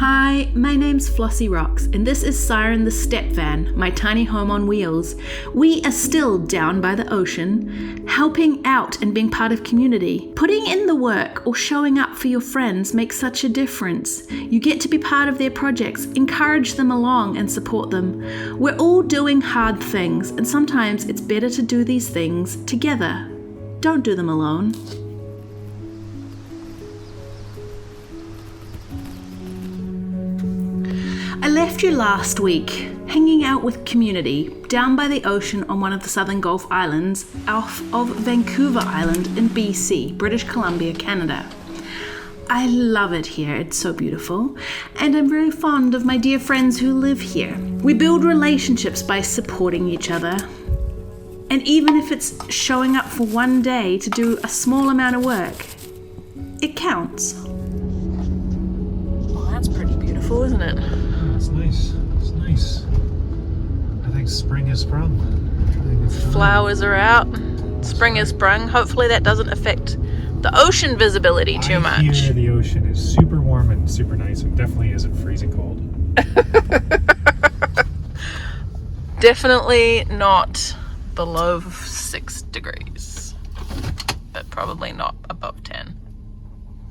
Hi, my name's Flossy Rocks, and this is Siren the Step Van, my tiny home on wheels. We are still down by the ocean, helping out and being part of community. Putting in the work or showing up for your friends makes such a difference. You get to be part of their projects, encourage them along and support them. We're all doing hard things, and sometimes it's better to do these things together. Don't do them alone. I left you last week hanging out with community down by the ocean on one of the southern Gulf Islands off of Vancouver Island in BC, British Columbia, Canada. I love it here, it's so beautiful, and I'm very fond of my dear friends who live here. We build relationships by supporting each other, and even if it's showing up for one day to do a small amount of work, it counts. Well, that's pretty beautiful, isn't it? It's nice. It's nice. I think spring has sprung. Flowers are out. Spring has sprung. Hopefully that doesn't affect the ocean visibility too much. I hear the ocean is super warm and super nice. It definitely isn't freezing cold. Definitely not below 6 degrees. But probably not above 10.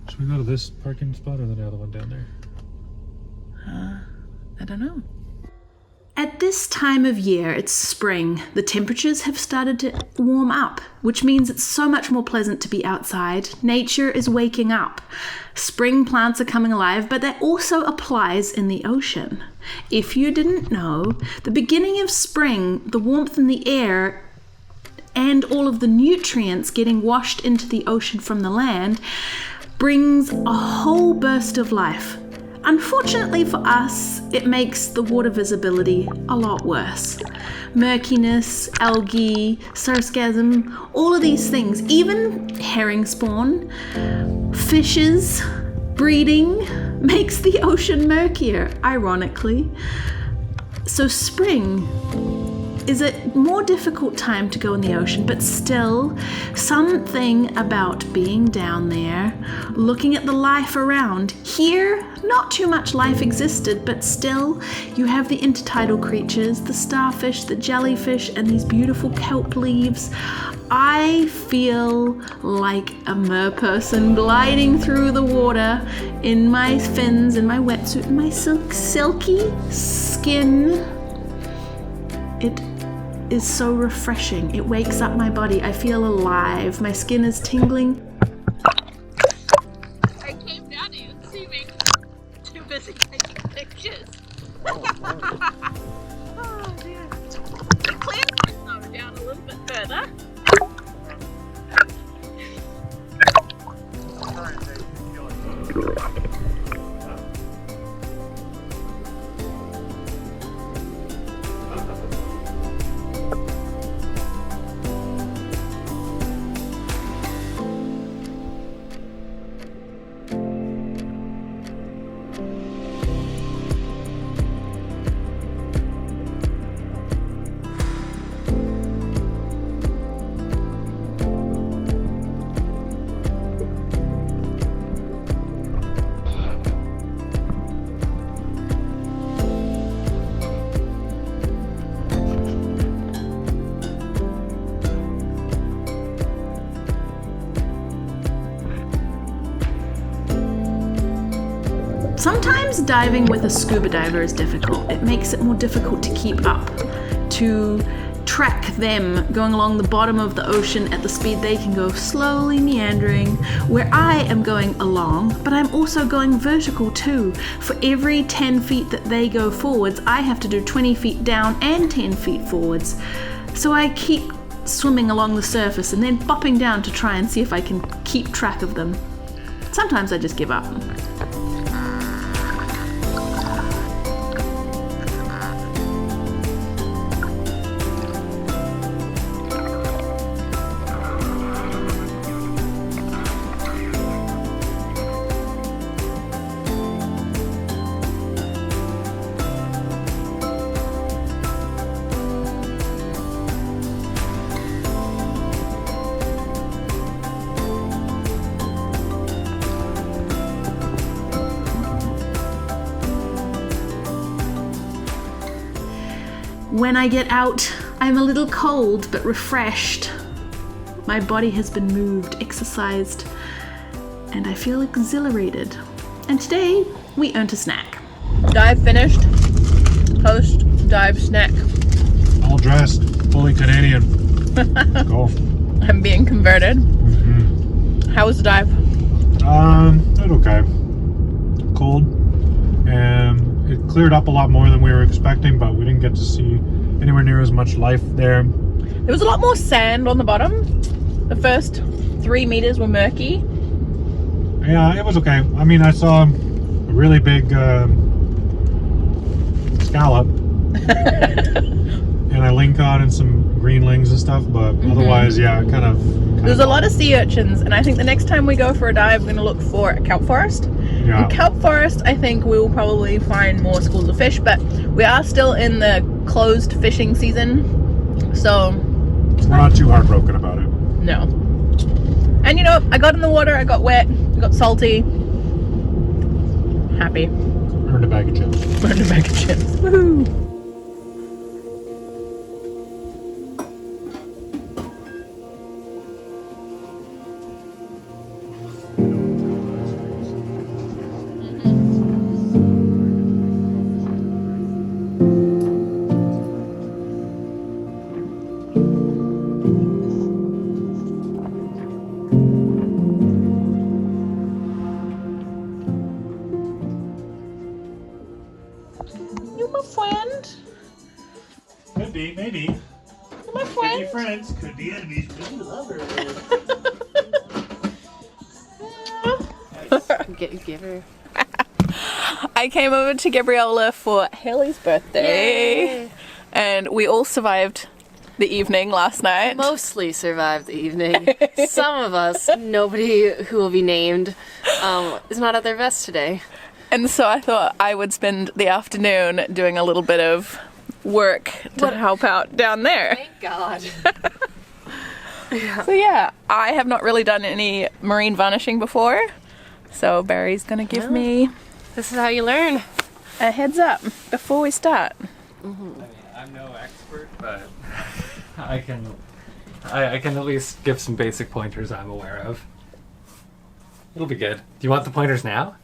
Should we go to this parking spot or the other one down there? I don't know. At this time of year, it's spring. The temperatures have started to warm up, which means it's so much more pleasant to be outside. Nature is waking up. Spring plants are coming alive, but that also applies in the ocean. If you didn't know, the beginning of spring, the warmth in the air, and all of the nutrients getting washed into the ocean from the land brings a whole burst of life. Unfortunately for us, it makes the water visibility a lot worse. Murkiness, algae, sargassum, all of these things, even herring spawn, fishes, breeding, makes the ocean murkier, ironically. So spring is a more difficult time to go in the ocean, but still something about being down there, looking at the life around. Here, not too much life existed, but still you have the intertidal creatures, the starfish, the jellyfish, and these beautiful kelp leaves. I feel like a merperson gliding through the water in my fins, in my wetsuit, in my silky skin. It is so refreshing. It wakes up my body. I feel alive. My skin is tingling. I came down to you and see me too busy taking pictures. Oh dear. The clam though down a little bit further. Sometimes diving with a scuba diver is difficult. It makes it more difficult to keep up, to track them going along the bottom of the ocean at the speed they can go, slowly meandering, where I am going along, but I'm also going vertical too. For every 10 feet that they go forwards, I have to do 20 feet down and 10 feet forwards. So I keep swimming along the surface and then bopping down to try and see if I can keep track of them. Sometimes I just give up. When I get out, I'm a little cold but refreshed. My body has been moved, exercised, and I feel exhilarated. And today, we earned a snack. Dive finished. Post dive snack. All dressed, fully Canadian. Let's go. I'm being converted. How was the dive? It okay. Cold. And it cleared up a lot more than we were expecting, but we didn't get to see anywhere near as much life there. There was a lot more sand on the bottom. The first 3 meters were murky. Yeah, it was okay. I mean, I saw a really big scallop. And a lingcod and some greenlings and stuff, but otherwise, yeah, kind of. There's a lot of sea urchins, and I think the next time we go for a dive, we're going to look for a kelp forest. Yeah. In kelp forest, I think we will probably find more schools of fish, but we are still in the closed fishing season, so We're not too heartbroken about it. no. And you know, I got in the water, I got wet, I got salty. Happy. Earned a bag of chips. Earned a bag of chips. Woohoo! You my friend. Could be, maybe. You my Could be friend. friends, could be enemies, could be lovers. Give her. I came over to Gabriella for Haley's birthday. Yay. And we all survived the evening last night. Mostly survived the evening. Some of us, nobody who will be named, is not at their best today. And so I thought I would spend the afternoon doing a little bit of work to help out down there. Thank God. So yeah, I have not really done any marine varnishing before. So Barry's gonna give me This is how you learn. a heads up before we start. I mean, I'm no expert, but I can at least give some basic pointers I'm aware of. It'll be good. Do you want the pointers now?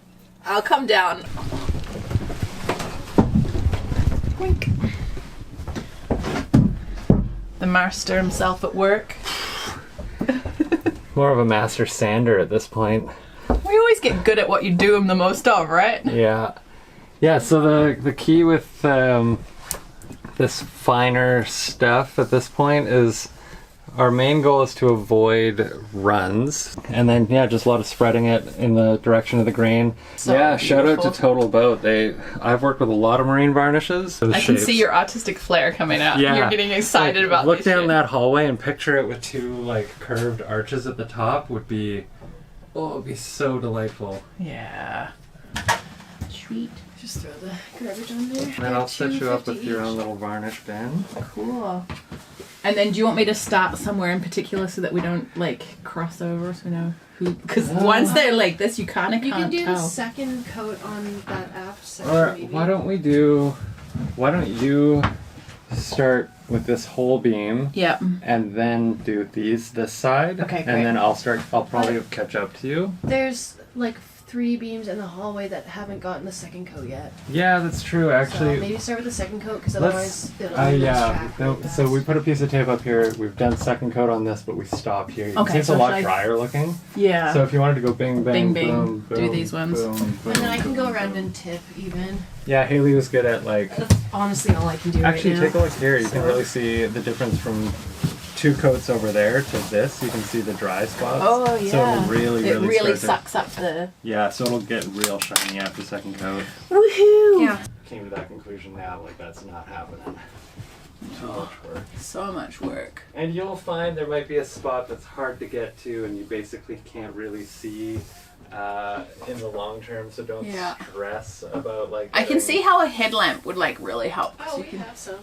I'll come down. Wink. The master himself at work. More of a master sander at this point. We always get good at what you do the most of, right? Yeah. Yeah, so the key with this finer stuff at this point is our main goal is to avoid runs, and then just a lot of spreading it in the direction of the grain. So yeah, shout out to beautiful. Total Boat. I've worked with a lot of marine varnishes. Those I can shapes. see your artistic flair coming out. Yeah. You're getting excited Like, about look this down shit. that hallway and picture it with two like curved arches at the top would be it'd be so delightful. Yeah. Sweet. Just throw the garbage on there. And then I'll set you up with your own little varnish bin. Cool. And then do you want me to start somewhere in particular so that we don't like cross over so we know who, because once they're like this you kind of You can't can do tell. the second coat on that aft section. Or maybe. why don't you start with this whole beam Yep. and then do this side. Okay, great. And then I'll probably catch up to you. There's like 3 beams in the hallway that haven't gotten the second coat yet. Yeah, that's true So actually. maybe start with the second coat because Let's- otherwise it'll yeah. really So we put a piece of tape up here. We've done second coat on this, but we stopped here. You can Okay, see it's so a lot should I- drier looking. Yeah. So if you wanted to go bing bang, Bing, bing, boom, do boom, these ones. boom, boom, And then I can go boom, around boom. and tip even. Yeah, Haley was good at like. That's honestly all I can do Actually, right now. take a look here. You can really see the difference from 2 coats over there to this. You can see the dry spots. Oh yeah. So it'll really, it really start sucks up the. to, yeah, so it'll get real shiny after second coat. Woohoo! Yeah. Came to that conclusion now, like that's not happening. Too much work. So much work. And you'll find there might be a spot that's hard to get to and you basically can't really see in the long term, so don't Yeah. stress about like I can see how a headlamp would like really help. 'cause Oh, you we can have some.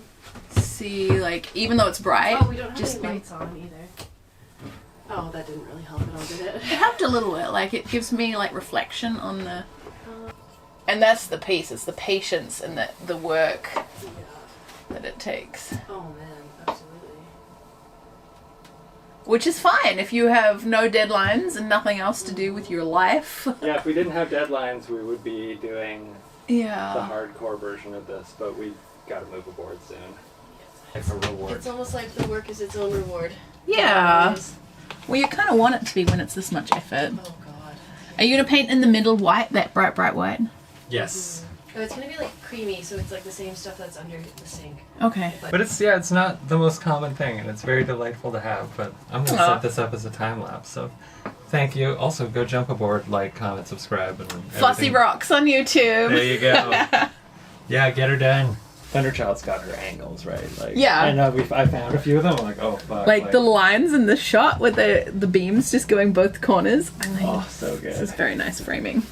see like even though it's bright. Oh, we don't have just any lights on either. Oh, that didn't really help at all, did it? It helped a little bit. Like it gives me like reflection on the. And that's the piece. It's the patience and the work. that it takes. Oh man, absolutely. Which is fine if you have no deadlines and nothing else to do with your life. Yeah, if we didn't have deadlines, we would be doing the Yeah. hardcore version of this, but we got to move aboard soon. It's a reward. It's almost like the work is its own reward. Yeah. Always. Well, you kind of want it to be when it's this much effort. Oh god. Are you going to paint in the middle white, that bright, bright white? Yes. Oh, it's gonna be like creamy, so it's like the same stuff that's under the sink. Okay. But it's not the most common thing, and it's very delightful to have. But I'm going to set this up as a time lapse. So, thank you. Also, go jump aboard, like, comment, subscribe, and Flossy everything. Rocks on YouTube. There you go. Yeah, get her done. Thunderchild's got her angles right. Like, Yeah. I know. I found a few of them. I'm like, oh fuck. Like the lines in the shot with the beams just going both corners. I mean, Oh, so good. this is very nice framing.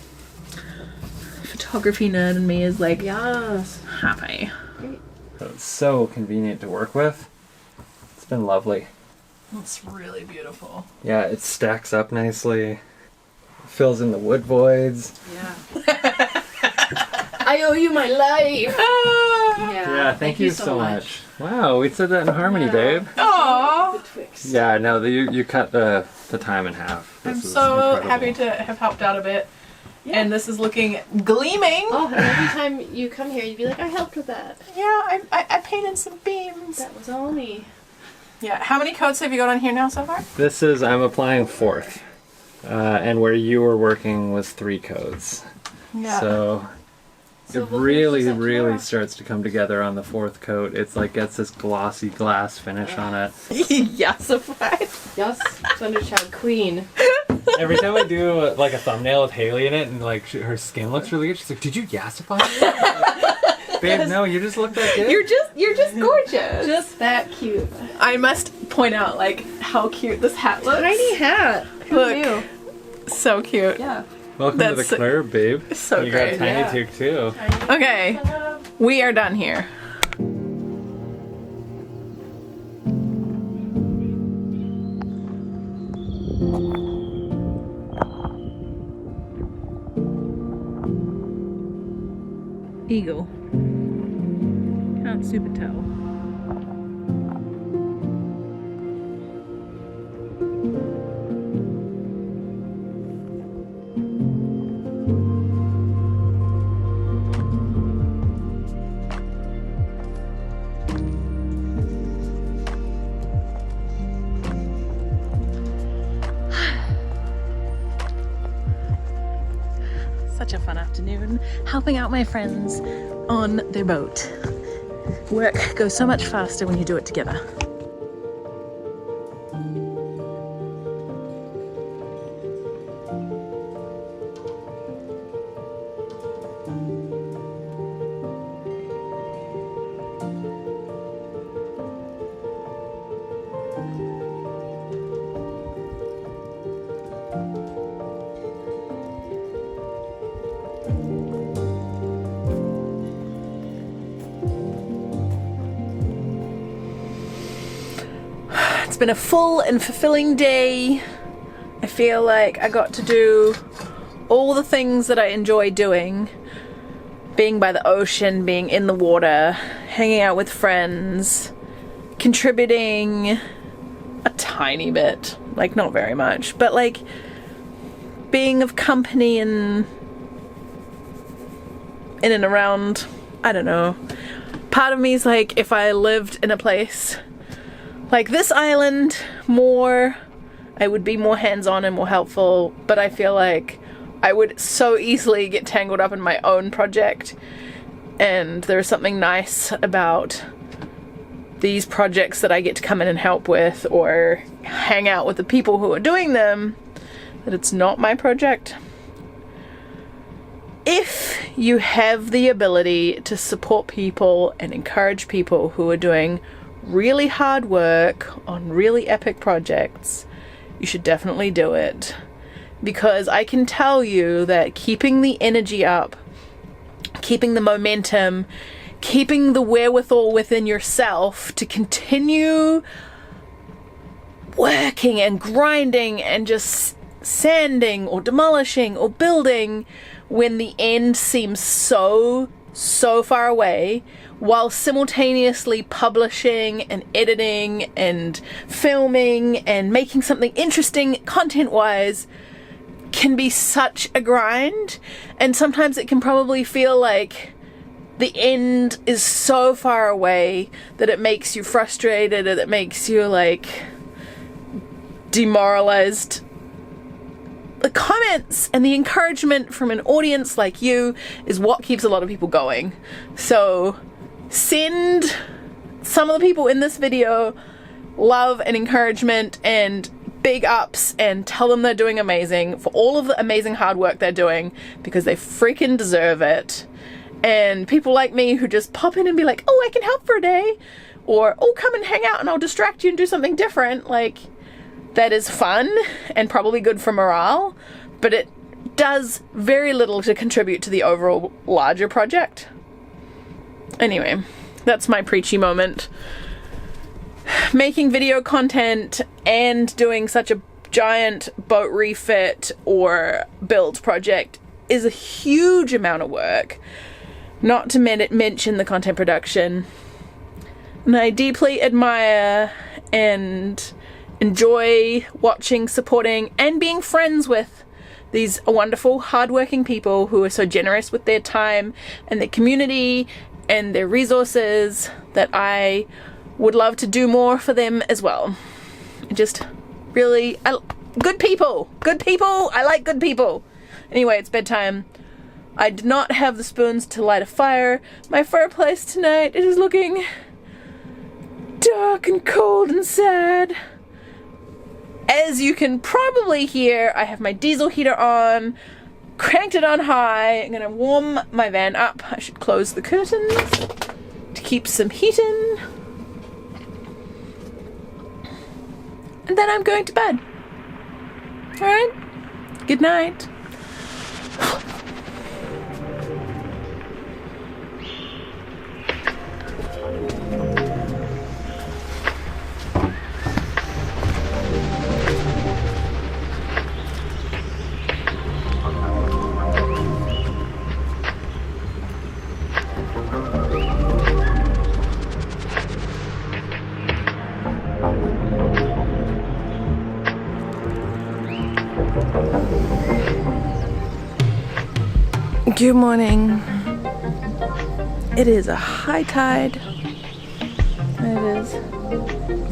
Photography nerd in me is like, Yes. happy. It's so convenient to work with. It's been lovely. It's really beautiful. Yeah, it stacks up nicely. Fills in the wood voids. Yeah. I owe you my life. Yeah, thank you so much. Wow, we said that in harmony, babe. Aww. The Twix. Yeah, no, you cut the time in half. I'm This is so incredible. happy to have helped out a bit. And this is looking gleaming. Oh, and every time you come here, you'd be like, I helped with that. Yeah, I painted some beams. That was all me. Yeah, how many coats have you got on here now so far? This is, I'm applying 4th. And where you were working was 3 coats. Yeah. So So it we'll really, finish this up really tomorrow. starts to come together on the 4th coat. It's like gets this glossy glass finish on it. Yassified. Yes, Thunderchild Queen. Every time I do like a thumbnail with Haley in it and like her skin looks really good, she's like, "Did you yassify it?" Babe, no, you just look that good. You're just gorgeous. Just that cute. I must point out like how cute this hat looks. Tiny hat. Who Look. knew? So cute. Yeah. Welcome to the That's club, babe. so you great. got Tiny Yeah. Toque too. Okay, we are done here. Eagle. Can't super tell. Such a fun afternoon helping out my friends on their boat. Work goes so much faster when you do it together. It's been a full and fulfilling day. I feel like I got to do all the things that I enjoy doing. Being by the ocean, being in the water, hanging out with friends, contributing a tiny bit, like not very much, but like being of company and in and around, I don't know. Part of me is like, if I lived in a place like this island more, I would be more hands-on and more helpful, but I feel like I would so easily get tangled up in my own project, and there's something nice about these projects that I get to come in and help with or hang out with the people who are doing them, that it's not my project. If you have the ability to support people and encourage people who are doing really hard work on really epic projects, you should definitely do it. Because I can tell you that keeping the energy up, keeping the momentum, keeping the wherewithal within yourself to continue working and grinding and just sanding or demolishing or building when the end seems so so far away while simultaneously publishing and editing and filming and making something interesting content-wise can be such a grind. And sometimes it can probably feel like the end is so far away that it makes you frustrated and it makes you like demoralized. The comments and the encouragement from an audience like you is what keeps a lot of people going. So send some of the people in this video love and encouragement and big ups and tell them they're doing amazing for all of the amazing hard work they're doing, because they freaking deserve it. And people like me who just pop in and be like, oh, I can help for a day, or oh, come and hang out and I'll distract you and do something different, like, that is fun and probably good for morale, but it does very little to contribute to the overall larger project. Anyway, that's my preachy moment. Making video content and doing such a giant boat refit or build project is a huge amount of work, not to mention the content production. And I deeply admire and enjoy watching, supporting, and being friends with these wonderful, hardworking people who are so generous with their time and their community and their resources that I would love to do more for them as well. Just really, good people, I like good people. Anyway, it's bedtime. I did not have the spoons to light a fire. My fireplace tonight, it is looking dark and cold and sad. As you can probably hear, I have my diesel heater on, cranked it on high. I'm gonna warm my van up. I should close the curtains to keep some heat in. And then I'm going to bed. Alright? Good night. Good morning. It is a high tide. It is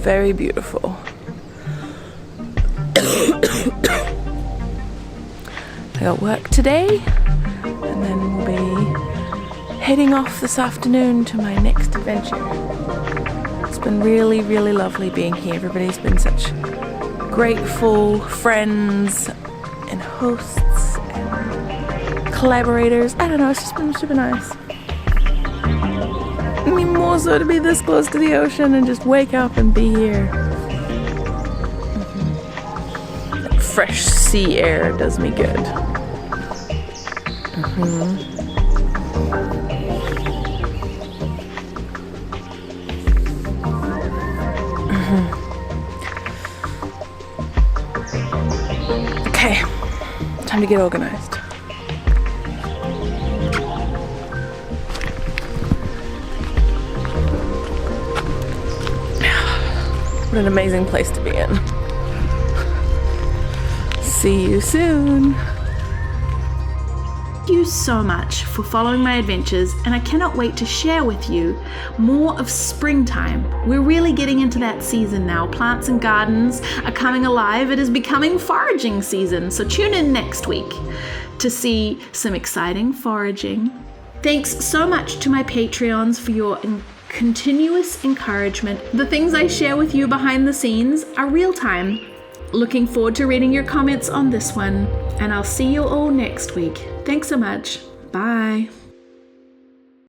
very beautiful. I got work today, and then we'll be heading off this afternoon to my next adventure. It's been really, really lovely being here. Everybody's been such grateful friends and hosts and collaborators. I don't know, it's just been super nice. I mean, more so to be this close to the ocean and just wake up and be here. That fresh sea air does me good. Okay, time to get organized. What an amazing place to be in. See you soon. Thank you so much for following my adventures, and I cannot wait to share with you more of springtime. We're really getting into that season now. Plants and gardens are coming alive. It is becoming foraging season, so tune in next week to see some exciting foraging. Thanks so much to my Patreons for your continuous encouragement. The things I share with you behind the scenes are real time. Looking forward to reading your comments on this one, and I'll see you all next week. Thanks so much. Bye.